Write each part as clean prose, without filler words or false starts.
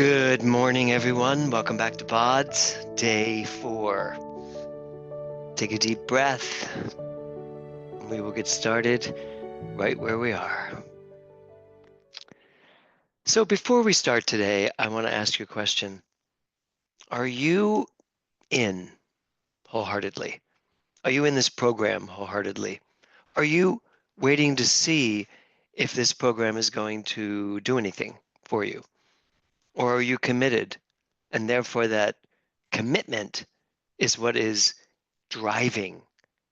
Good morning, everyone. Welcome back to BODS, day 4. Take a deep breath. We will get started right where we are. So before we start today, I want to ask you a question. Are you in wholeheartedly? Are you in this program wholeheartedly? Are you waiting to see if this program is going to do anything for you? Or are you committed? And therefore that commitment is what is driving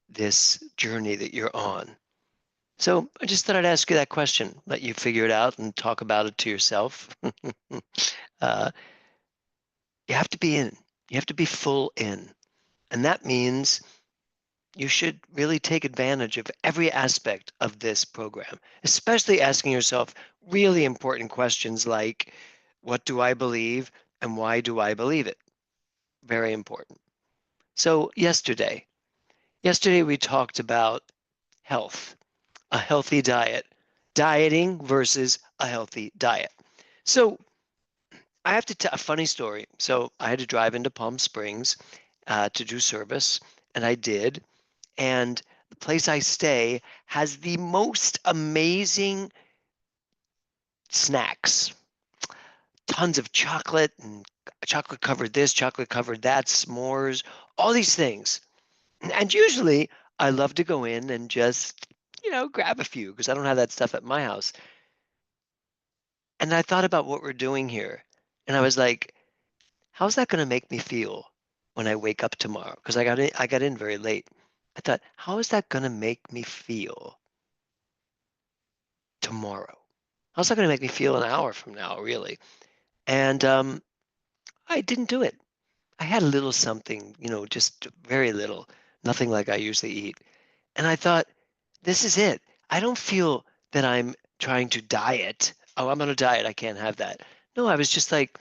this journey that you're on. So I just thought I'd ask you that question, let you figure it out and talk about it to yourself. uh, you have to be in, you have to be full in. And that means you should really take advantage of every aspect of this program, especially asking yourself really important questions like, what do I believe and why do I believe it? Very important. So yesterday we talked about health, a healthy diet, dieting versus a healthy diet. So I have to tell a funny story. So I had to drive into Palm Springs to do service, and I did. And the place I stay has the most amazing snacks. Tons of chocolate and chocolate covered this, chocolate covered that, s'mores, all these things. And usually I love to go in and just, grab a few because I don't have that stuff at my house. And I thought about what we're doing here. And I was like, how's that going to make me feel when I wake up tomorrow? Because I got in very late. I thought, how is that going to make me feel tomorrow? How's that going to make me feel an hour from now, really? And I didn't do it. I had a little something, just very little, nothing like I usually eat. And I thought, this is it. I don't feel that I'm trying to diet. Oh, I'm on a diet. I can't have that. No, I was just like,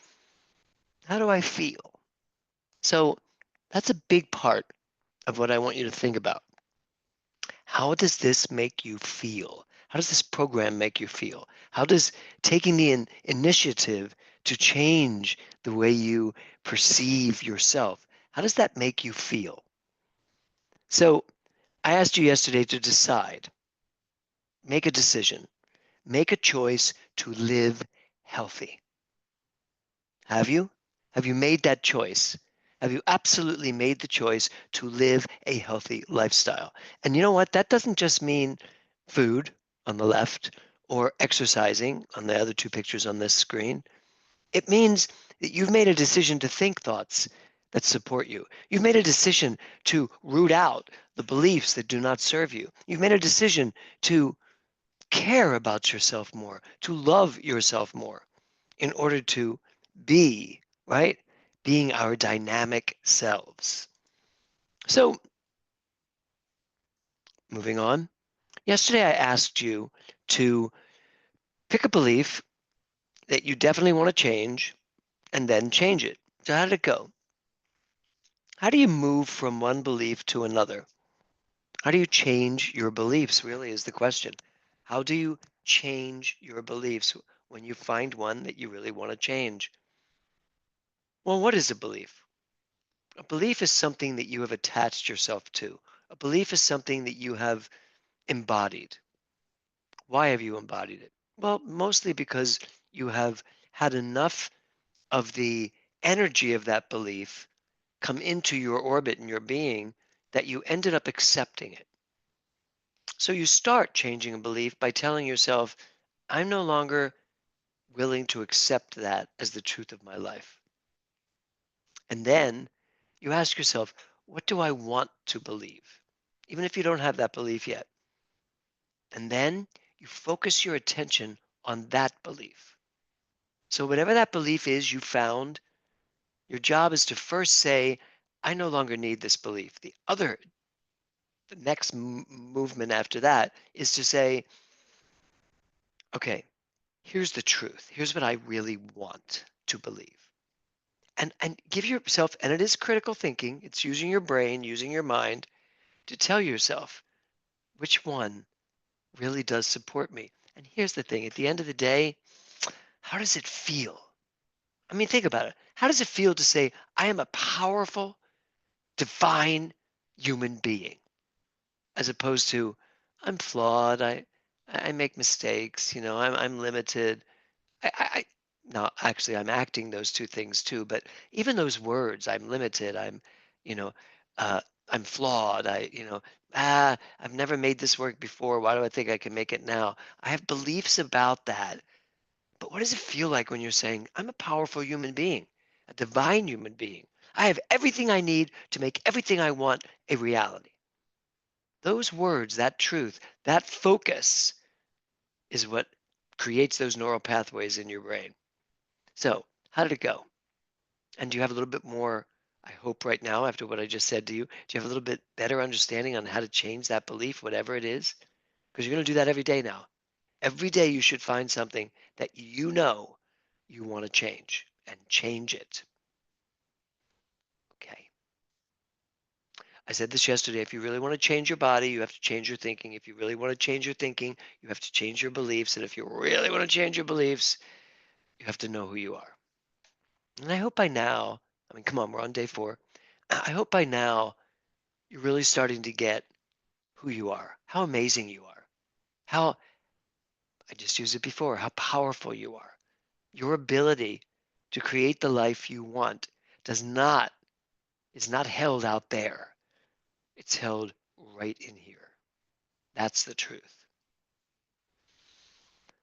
how do I feel? So that's a big part of what I want you to think about. How does this make you feel? How does this program make you feel? How does taking the initiative to change the way you perceive yourself, how does that make you feel? So I asked you yesterday to decide, make a decision, make a choice to live healthy. Have you? Have you made that choice? Have you absolutely made the choice to live a healthy lifestyle? And you know what? That doesn't just mean food on the left or exercising on the other two pictures on this screen. It means that you've made a decision to think thoughts that support you. You've made a decision to root out the beliefs that do not serve you. You've made a decision to care about yourself more, to love yourself more in order to be, right? Being our dynamic selves. So, moving on. Yesterday, I asked you to pick a belief that you definitely want to change and then change it. So, how did it go? How do you move from one belief to another? How do you change your beliefs, really, is the question. How do you change your beliefs when you find one that you really want to change? Well, what is a belief? A belief is something that you have attached yourself to. A belief is something that you have embodied. Why have you embodied it? Well, mostly because you have had enough of the energy of that belief come into your orbit and your being that you ended up accepting it. So you start changing a belief by telling yourself, I'm no longer willing to accept that as the truth of my life. And then you ask yourself, what do I want to believe? Even if you don't have that belief yet. And then you focus your attention on that belief. So, whatever that belief is you found, your job is to first say, I no longer need this belief. The next movement after that is to say, okay, here's the truth. Here's what I really want to believe. And give yourself, and it is critical thinking, it's using your brain, using your mind to tell yourself which one really does support me. And here's the thing, at the end of the day, how does it feel? I mean, think about it. How does it feel to say, I am a powerful, divine human being, as opposed to, I'm flawed, I make mistakes, I'm limited. I no, actually, I'm acting those two things too. But even those words, I'm limited. You know, uh, I'm flawed. I've never made this work before. Why do I think I can make it now? I have beliefs about that. But what does it feel like when you're saying, I'm a powerful human being, a divine human being? I have everything I need to make everything I want a reality. Those words, that truth, that focus is what creates those neural pathways in your brain. So, how did it go? And do you have a little bit more, I hope, right now, after what I just said to you? Do you have a little bit better understanding on how to change that belief, whatever it is? Because you're going to do that every day now. Every day you should find something that you know you want to change and change it. Okay. I said this yesterday. If you really want to change your body, you have to change your thinking. If you really want to change your thinking, you have to change your beliefs. And if you really want to change your beliefs, you have to know who you are. And I hope by now, I mean, come on, we're on day 4. I hope by now you're really starting to get who you are, how amazing you are, how, I just used it before, how powerful you are. Your ability to create the life you want does not, is not held out there. It's held right in here. That's the truth.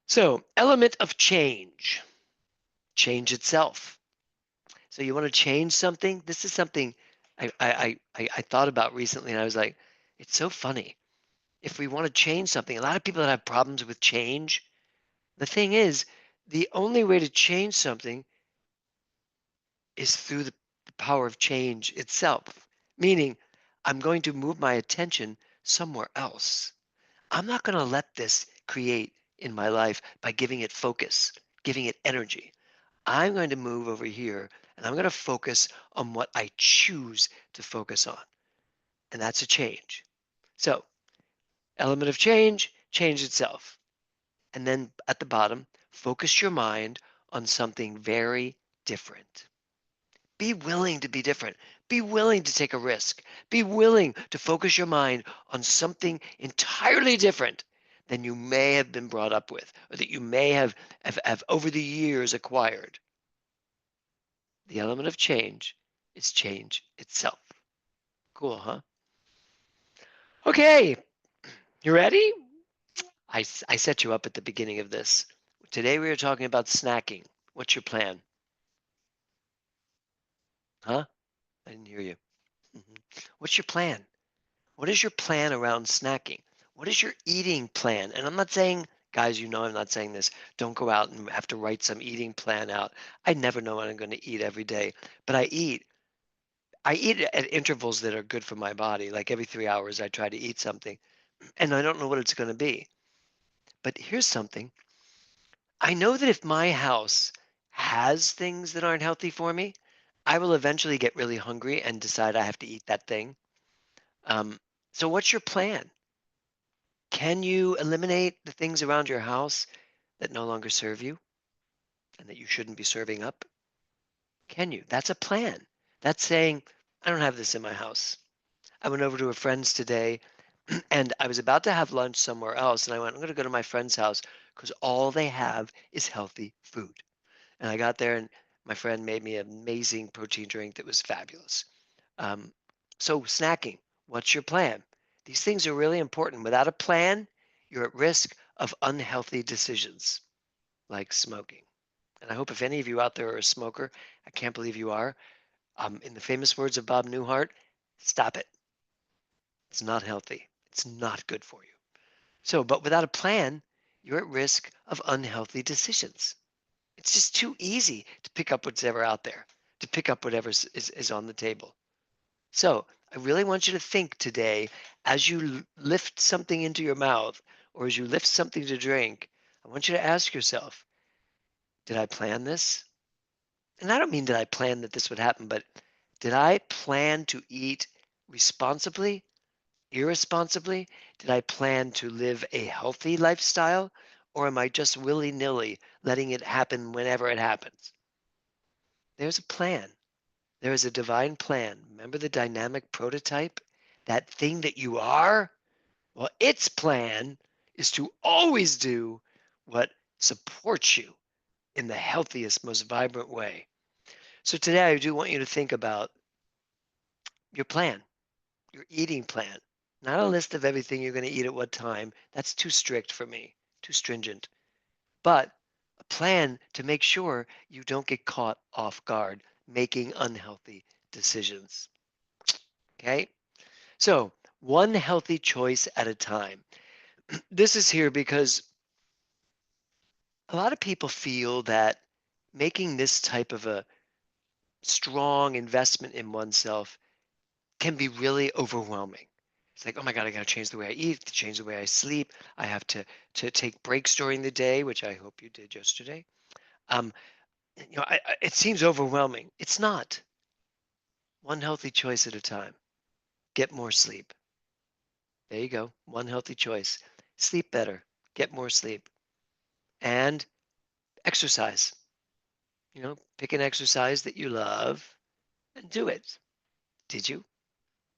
So, element of change, change itself. So you want to change something? This is something I thought about recently, and I was like, it's so funny. If we want to change something, a lot of people that have problems with change, the thing is, the only way to change something is through the power of change itself. Meaning, I'm going to move my attention somewhere else. I'm not going to let this create in my life by giving it focus, giving it energy. I'm going to move over here and I'm going to focus on what I choose to focus on. And that's a change. So, element of change, change itself. And then at the bottom, focus your mind on something very different. Be willing to be different. Be willing to take a risk. Be willing to focus your mind on something entirely different than you may have been brought up with or that you may have over the years acquired. The element of change is change itself. Cool, huh? Okay, you ready? I set you up at the beginning of this. Today we are talking about snacking. What's your plan? Huh? I didn't hear you. Mhm. What's your plan? What is your plan around snacking? What is your eating plan? And I'm not saying, guys, I'm not saying this. Don't go out and have to write some eating plan out. I never know what I'm going to eat every day, but I eat. I eat at intervals that are good for my body. Like every 3 hours, I try to eat something, and I don't know what it's going to be. But here's something. I know that if my house has things that aren't healthy for me, I will eventually get really hungry and decide I have to eat that thing. Um, so, what's your plan? Can you eliminate the things around your house that no longer serve you and that you shouldn't be serving up? Can you? That's a plan. That's saying, I don't have this in my house. I went over to a friend's today and I was about to have lunch somewhere else. And I went, I'm going to go to my friend's house because all they have is healthy food. And I got there and my friend made me an amazing protein drink that was fabulous. Um, so, snacking, what's your plan? These things are really important. Without a plan, you're at risk of unhealthy decisions like smoking. And I hope if any of you out there are a smoker, I can't believe you are. In the famous words of Bob Newhart, stop it. It's not healthy. It's not good for you. So, but without a plan, you're at risk of unhealthy decisions. It's just too easy to pick up whatever out there, to pick up whatever is on the table. So I really want you to think today as you lift something into your mouth or as you lift something to drink, I want you to ask yourself, did I plan this? And I don't mean did I plan that this would happen, but did I plan to eat responsibly, irresponsibly? Did I plan to live a healthy lifestyle? Or am I just willy nilly letting it happen whenever it happens? There's a plan. There is a divine plan. Remember the dynamic prototype? That thing that you are? Well, its plan is to always do what supports you in the healthiest, most vibrant way. So today I do want you to think about your plan, your eating plan. Not a list of everything you're going to eat at what time. That's too strict for me, too stringent. But a plan to make sure you don't get caught off guard making unhealthy decisions. Okay? So, one healthy choice at a time. This is here because a lot of people feel that making this type of a strong investment in oneself can be really overwhelming. It's like, oh my God, I got to change the way I eat, to change the way I sleep. I have to take breaks during the day, which I hope you did yesterday. Um, it seems overwhelming. It's not. One healthy choice at a time. Get more sleep. There you go. One healthy choice. Sleep better. Get more sleep. And exercise. Pick an exercise that you love and do it. Did you?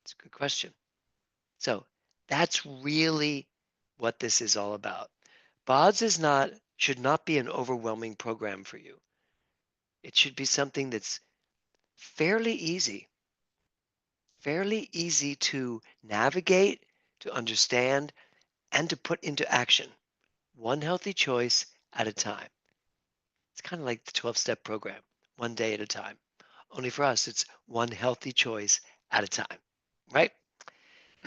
It's a good question. So that's really what this is all about. BODS should not be an overwhelming program for you. It should be something that's fairly easy to navigate, to understand, and to put into action. One healthy choice at a time. It's kind of like the 12-step program, one day at a time. Only for us, it's one healthy choice at a time, right?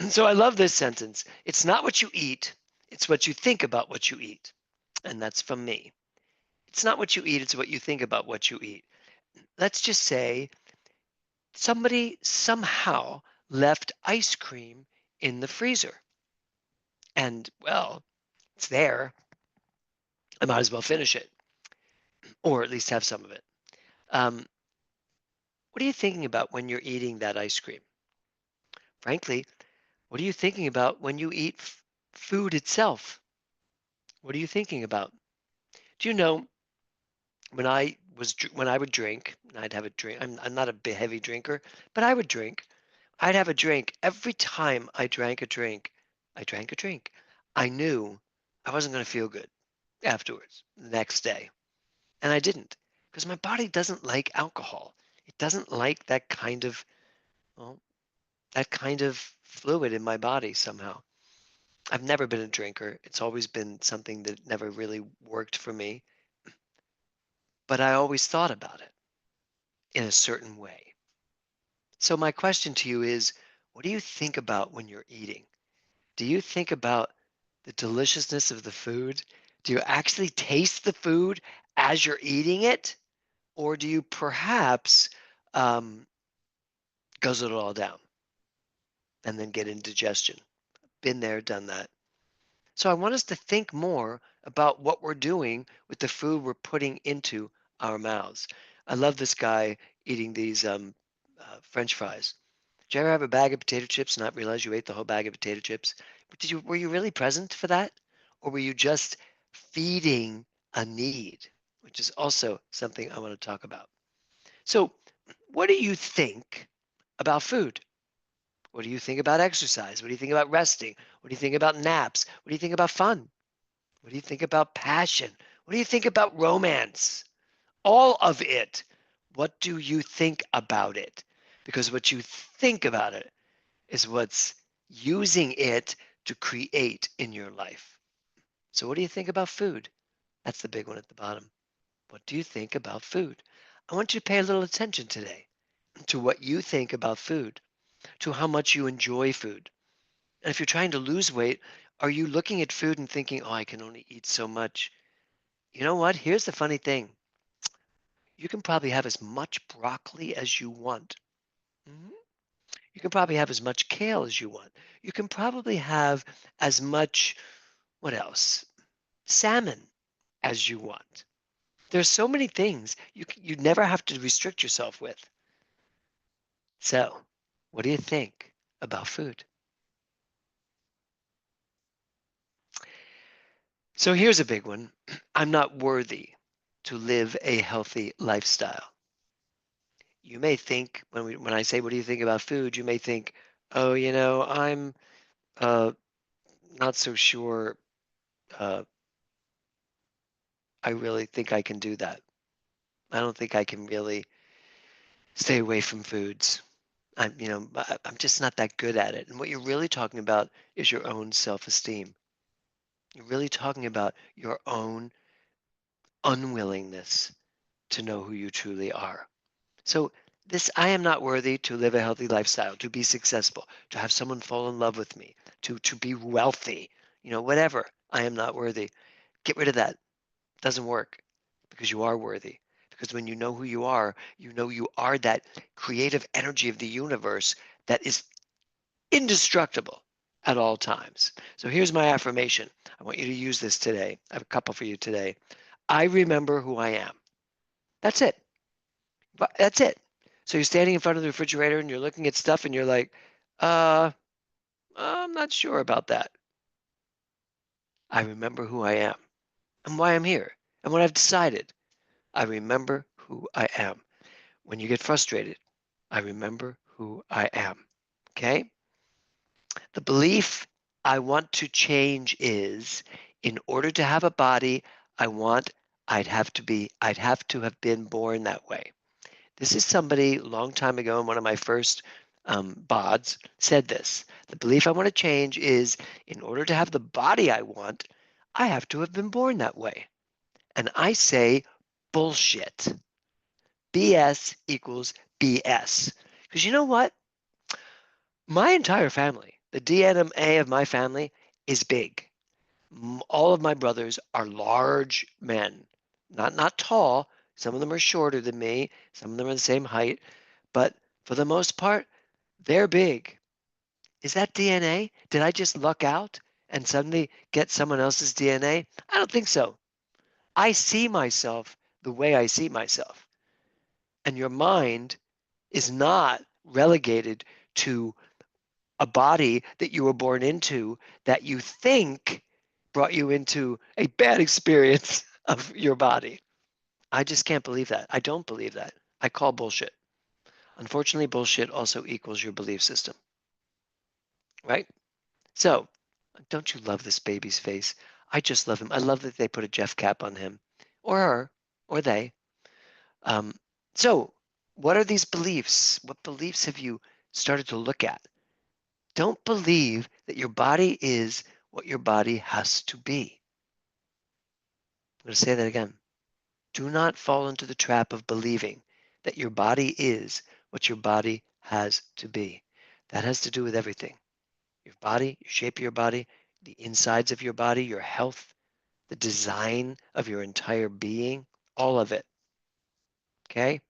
So I love this sentence. It's not what you eat, it's what you think about what you eat. And that's from me. It's not what you eat, it's what you think about what you eat. Let's just say somebody somehow left ice cream in the freezer. And, well, it's there. I might as well finish it, or at least have some of it. Um, what are you thinking about when you're eating that ice cream? Frankly, what are you thinking about when you eat food itself? What are you thinking about? Do you know when I would drink, I'd have a drink. I'm not a heavy drinker, but I would drink. I'd have a drink every time I drank a drink. I drank a drink. I knew I wasn't going to feel good afterwards, the next day, and I didn't because my body doesn't like alcohol. It doesn't like well, that kind of fluid in my body somehow. I've never been a drinker. It's always been something that never really worked for me, but I always thought about it in a certain way. So my question to you is, what do you think about when you're eating? Do you think about the deliciousness of the food? Do you actually taste the food as you're eating it? Or do you perhaps um, guzzle it all down and then get indigestion? Been there, done that. So I want us to think more about what we're doing with the food we're putting into our mouths. I love this guy eating these French fries. Did you ever have a bag of potato chips and not realize you ate the whole bag of potato chips? But were you really present for that? Or were you just feeding a need, which is also something I want to talk about. So, what do you think about food? What do you think about exercise? What do you think about resting? What do you think about naps? What do you think about fun? What do you think about passion? What do you think about romance? All of it. What do you think about it? Because what you think about it is what's using it to create in your life. So, what do you think about food? That's the big one at the bottom. What do you think about food? I want you to pay a little attention today to what you think about food, to how much you enjoy food. And if you're trying to lose weight, are you looking at food and thinking, oh, I can only eat so much? You know what? Here's the funny thing. You can probably have as much broccoli as you want. Mhm. You can probably have as much kale as you want. You can probably have as much, what else? Salmon as you want. There's so many things you never have to restrict yourself with. So, what do you think about food? So here's a big one. I'm not worthy to live a healthy lifestyle. You may think when I say, "What do you think about food?" You may think, "Oh, I'm uh, not so sure. Uh, I really think I can do that. I don't think I can really stay away from foods. I'm just not that good at it." And what you're really talking about is your own self-esteem. You're really talking about your own unwillingness to know who you truly are. So I am not worthy to live a healthy lifestyle, to be successful, to have someone fall in love with me, to be wealthy, whatever. I am not worthy. Get rid of that. Doesn't work because you are worthy. Because when you know who you know you are that creative energy of the universe that is indestructible at all times. So here's my affirmation. I want you to use this today. I have a couple for you today. I remember who I am. That's it. That's it. So you're standing in front of the refrigerator and you're looking at stuff and you're like, I'm not sure about that. I remember who I am and why I'm here and what I've decided. I remember who I am. When you get frustrated, I remember who I am. Okay? The belief I want to change is in order to have a body I want, I'd have to have been born that way. This is somebody a long time ago in one of my first BODs said this. The belief I want to change is in order to have the body I want, I have to have been born that way. And I say bullshit. BS equals BS. Because you know what? My entire family, the DNA of my family is big. All of my brothers are large men, not tall. Some of them are shorter than me. Some of them are the same height, but for the most part, they're big. Is that DNA? Did I just luck out and suddenly get someone else's DNA? I don't think so. I see myself the way I see myself, and your mind is not relegated to a body that you were born into that you think brought you into a bad experience of your body. I just can't believe that. I don't believe that. I call bullshit. Unfortunately, bullshit also equals your belief system, right? So, don't you love this baby's face? I just love him. I love that they put a Jeff cap on him or her or they. Um, so, what are these beliefs? What beliefs have you started to look at? Don't believe that your body is what your body has to be. I'm going to say that again. Do not fall into the trap of believing that your body is what your body has to be. That has to do with everything. Your body, your shape of your body, the insides of your body, your health, the design of your entire being, all of it. Okay?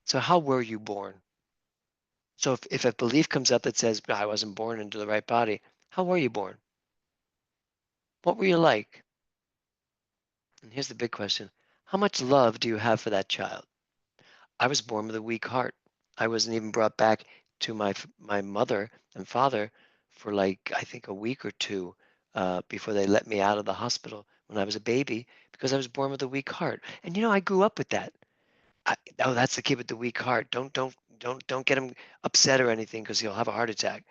So, how were you born? So, if a belief comes up that says, I wasn't born into the right body, how were you born? What were you like? And here's the big question: how much love do you have for that child? I was born with a weak heart. I wasn't even brought back to my mother and father for like I think a week or two before they let me out of the hospital when I was a baby because I was born with a weak heart. And I grew up with that. Oh, that's the kid with the weak heart. Don't get him upset or anything because he'll have a heart attack.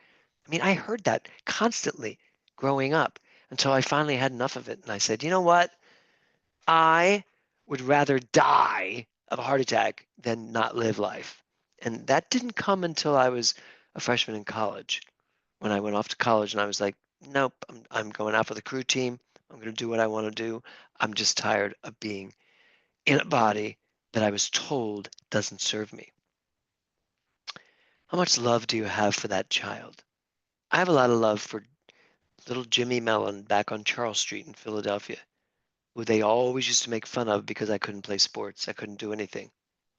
I mean, I heard that constantly growing up until I finally had enough of it, and I said, you know what? I would rather die of a heart attack than not live life. And that didn't come until I was a freshman in college. When I went off to college and I was like, nope, I'm going out for the crew team. I'm going to do what I want to do. I'm just tired of being in a body that I was told doesn't serve me. How much love do you have for that child? I have a lot of love for little Jimmy Mellon back on Charles Street in Philadelphia, who they always used to make fun of because I couldn't play sports. I couldn't do anything.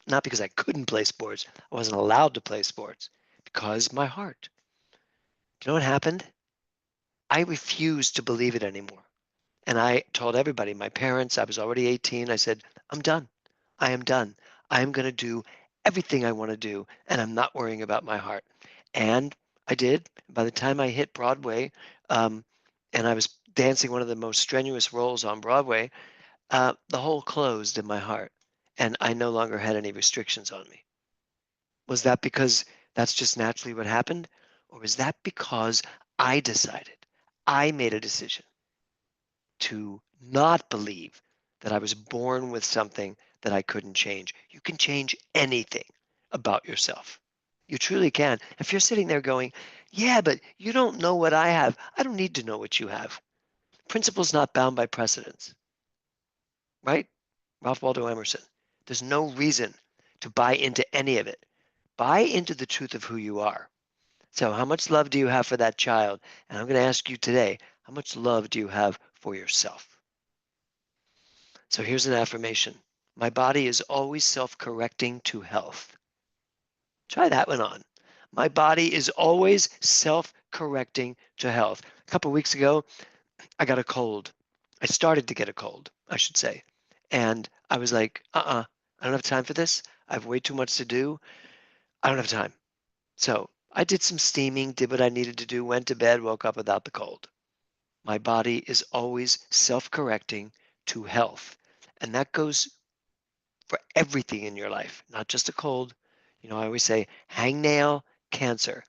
Not because I couldn't play sports. I wasn't allowed to play sports because my heart. Do you know what happened? I refused to believe it anymore. And I told everybody, my parents, I was already 18. I said, I'm done. I am done. I am going to do everything I want to do, and I'm not worrying about my heart. And I did. By the time I hit Broadway, um, and I was dancing one of the most strenuous roles on Broadway, the hole closed in my heart, and I no longer had any restrictions on me. Was that because that's just naturally what happened? Or is that because I decided, I made a decision to not believe that I was born with something that I couldn't change? You can change anything about yourself. You truly can. If you're sitting there going, yeah, but you don't know what I have, I don't need to know what you have. Principle's not bound by precedence, right? Ralph Waldo Emerson. There's no reason to buy into any of it. Buy into the truth of who you are. So, how much love do you have for that child? And I'm going to ask you today, how much love do you have for yourself? So, here's an affirmation. My body is always self-correcting to health. Try that one on. My body is always self-correcting to health. A couple of weeks ago, I got a cold. I started to get a cold, I should say. And I was like, I don't have time for this. I have way too much to do. I don't have time. So I did some steaming, did what I needed to do, went to bed, woke up without the cold. My body is always self-correcting to health. And that goes for everything in your life, not just a cold. You know, I always say hangnail cancer.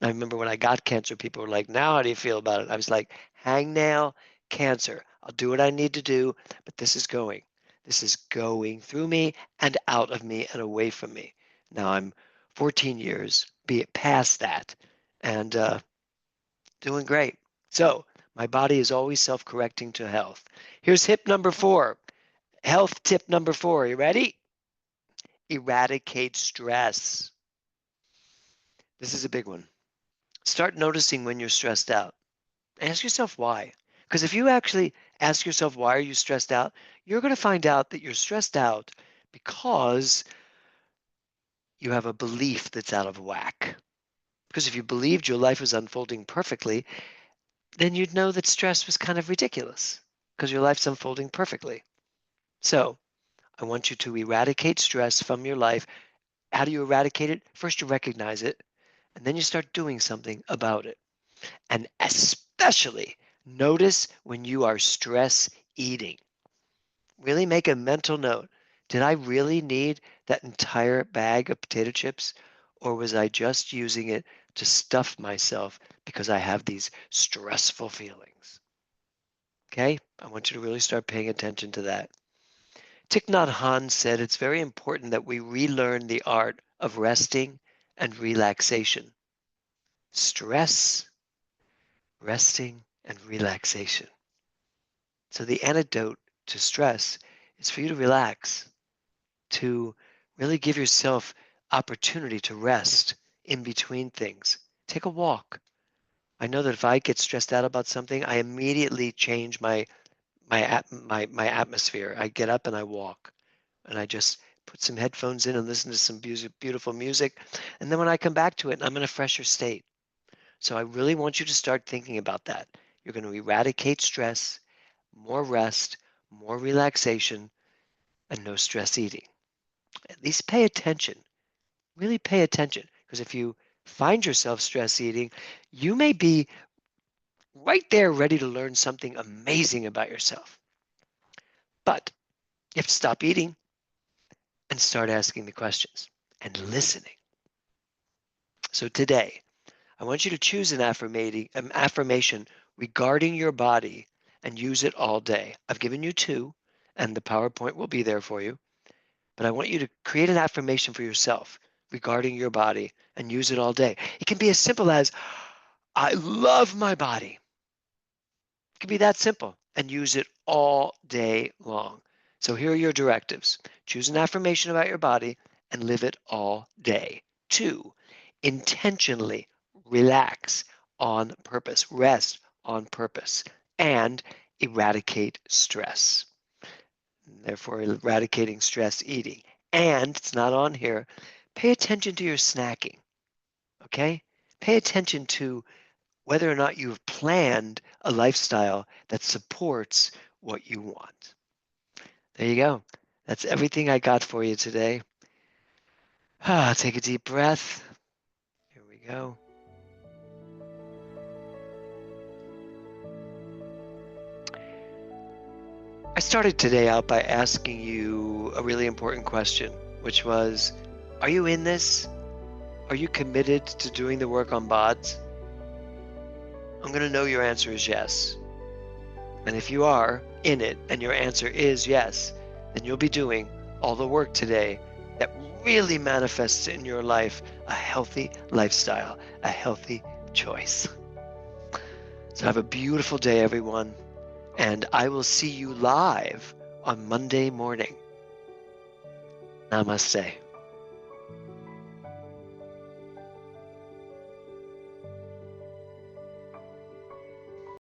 I remember when I got cancer, people were like, now how do you feel about it? I was like, hangnail cancer. I'll do what I need to do, but this is going. This is going through me and out of me and away from me. Now I'm 14 years be it past that and doing great. So my body is always self-correcting to health. Here's hip number 4. Health tip number 4. You ready? Eradicate stress. This is a big one. Start noticing when you're stressed out. Ask yourself why. Because if you actually ask yourself, why are you stressed out? You're going to find out that you're stressed out because you have a belief that's out of whack. Because if you believed your life was unfolding perfectly, then you'd know that stress was kind of ridiculous because your life's unfolding perfectly. So I want you to eradicate stress from your life. How do you eradicate it? First, you recognize it, and then you start doing something about it. And especially notice when you are stress eating. Really make a mental note. Did I really need that entire bag of potato chips? Or was I just using it to stuff myself because I have these stressful feelings? Okay? I want you to really start paying attention to that. Thich Nhat Hanh said it's very important that we relearn the art of resting and relaxation. Stress, resting, and relaxation. So the antidote to stress is for you to relax, to really give yourself opportunity to rest in between things. Take a walk. I know that if I get stressed out about something, I immediately change my atmosphere. I get up and I walk, and I just put some headphones in and listen to some beautiful music. And then when I come back to it, I'm in a fresher state. So I really want you to start thinking about that. You're going to eradicate stress, more rest, more relaxation, and no stress eating. At least pay attention. Really pay attention. Because if you find yourself stress eating, you may be right there ready to learn something amazing about yourself. But you have to stop eating and start asking the questions and listening. So today, I want you to choose an affirmation regarding your body and use it all day. I've given you 2, and the PowerPoint will be there for you. But I want you to create an affirmation for yourself regarding your body and use it all day. It can be as simple as, I love my body. It can be that simple, and use it all day long. So here are your directives. Choose an affirmation about your body and live it all day. 2, intentionally relax on purpose, rest on purpose, and eradicate stress. Therefore, eradicating stress eating. And it's not on here. Pay attention to your snacking. Okay? Pay attention to whether or not you've planned a lifestyle that supports what you want. There you go. That's everything I got for you today. Take a deep breath. Here we go. I started today out by asking you a really important question, which was, are you in this? Are you committed to doing the work on BODS? I'm going to know your answer is yes. And if you are in it and your answer is yes, then you'll be doing all the work today that really manifests in your life a healthy lifestyle, a healthy choice. So have a beautiful day, everyone. And I will see you live on Monday morning. Namaste.